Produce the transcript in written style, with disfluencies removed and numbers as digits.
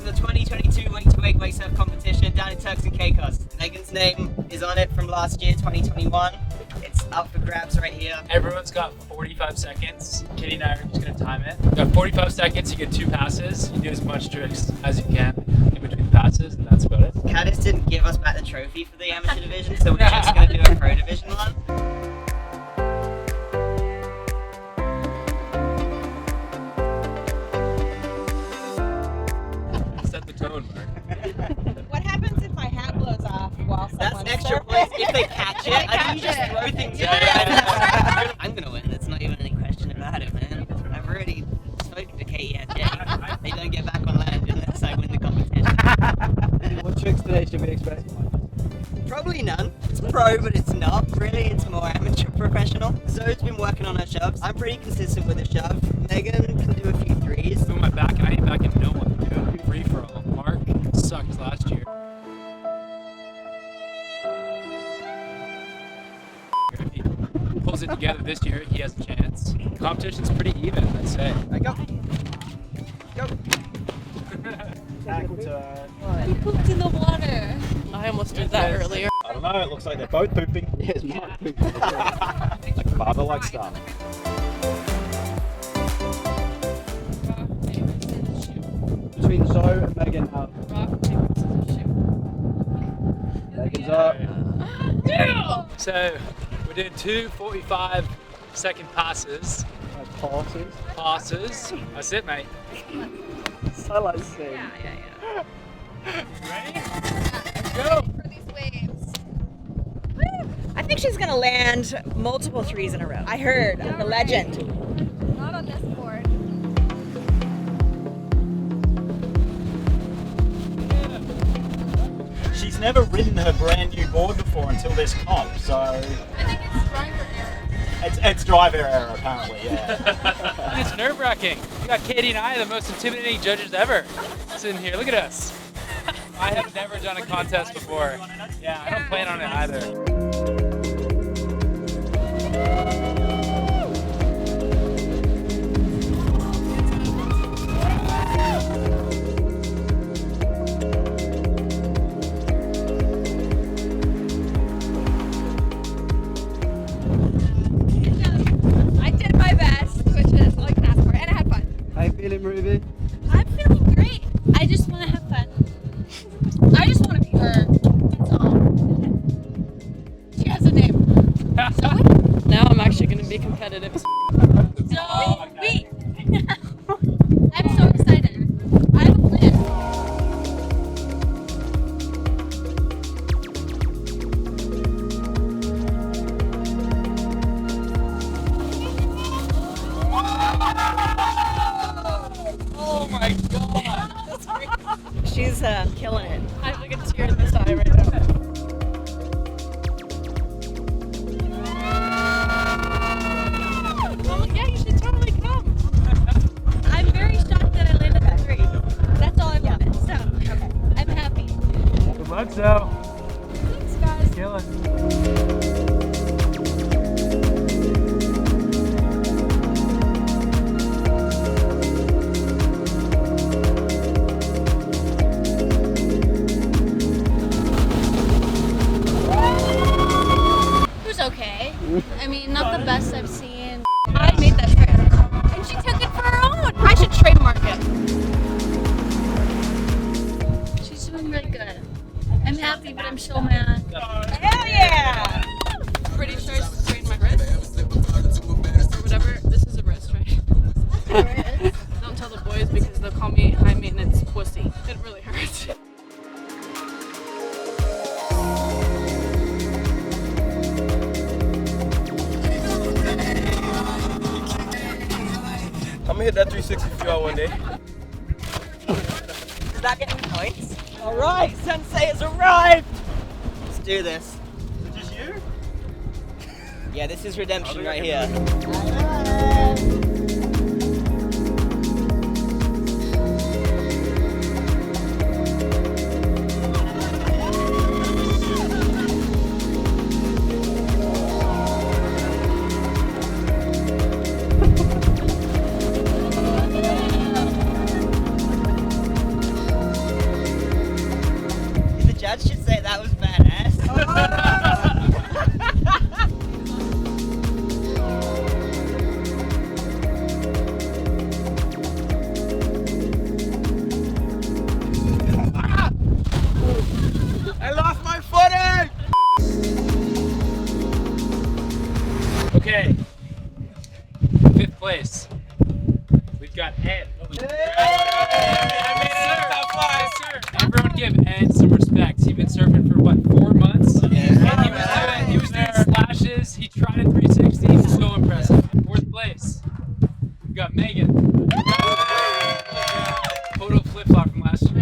the 2022 Wake to Wake Wakesurf competition down in Turks Caicos. Megan's name is on it from last year, 2021. It's up for grabs right here. Everyone's got 45 seconds. Kitty and I are just gonna time it. You got 45 seconds, you get 2 passes. You do as much tricks as you can in between passes, and that's about it. Contestant didn't give us back the trophy for the amateur division, so we're just gonna do a pro division one. Set the tone, Mark. What happens if my hat blows off while someone's That's extra surfing? points if they catch it. I think you just throw things away. I'm gonna win. There's not even any question about it, man. I've already spoken to Katie and Jay. They don't get back on land unless I win the competition. What tricks today should we expect? Probably none. It's pro, but it's not. Really, it's more amateur professional. Zoe's been working on her shoves. I'm pretty consistent with the shove. Megan can do a few threes. Put my back, and I ain't backing no one, dude. Free for all. Mark sucked last year. If he pulls it together this year, he has a chance. The competition's pretty even, I'd say. Hey, go. Go. Tackle turn. He pooped in the water. I almost did that earlier. I don't know, it looks like they're both pooping. Yes, Mark pooping. Like father, like son. Between Zoe and Megan up. Megan's up. So, we're doing 2 45-second passes. Passes. Passes. That's it, mate. So like saying. Yeah. Ready? Let's go. For these waves. Woo! I think she's gonna land multiple threes in a row. I heard the legend. Not on this board. She's never ridden her brand new board before until this comp, so I think it's driver error. it's driver error apparently, yeah. And it's nerve-wracking. We got Katie and I, the most intimidating judges ever, sitting here. Look at us. I have never done a contest before. Yeah, I don't plan on it either. I did my best, which is all I can ask for, and I had fun. How you feeling, Ruby? I'm feeling great. I just want to have fun. I just want to be her. That's all. She has a name. Zoe? Now I'm actually gonna be competitive. Zoe! I'm so excited. I have a plan. Oh my god! She's killing it. I have like a tear in this eye right now. Oh, yeah, you should totally come. I'm very shocked that I landed that 3. That's all I wanted, so I'm happy. Good luck, Zoe. Thanks, guys. Kill it. It was okay. I mean, not the best I've seen. I made that trick, and she took it for her own. I should trademark it. She's doing really good. I'm happy, but I'm so mad. Hell yeah! Pretty sure I sprained my wrist. Or whatever. This is a wrist, right? Don't tell the boys because they'll call me high maintenance pussy. It really hurts. I'm gonna hit that 360 for y'all one day. Does that get any points? Alright, Sensei has arrived! Let's do this. Is it just you? Yeah, this is redemption right here. give Ed some respect. He's been surfing for what, 4 months? Yeah. And he was doing splashes. He tried a 360. So impressive. 4th place. We got Megan. Photo flip flop from last year.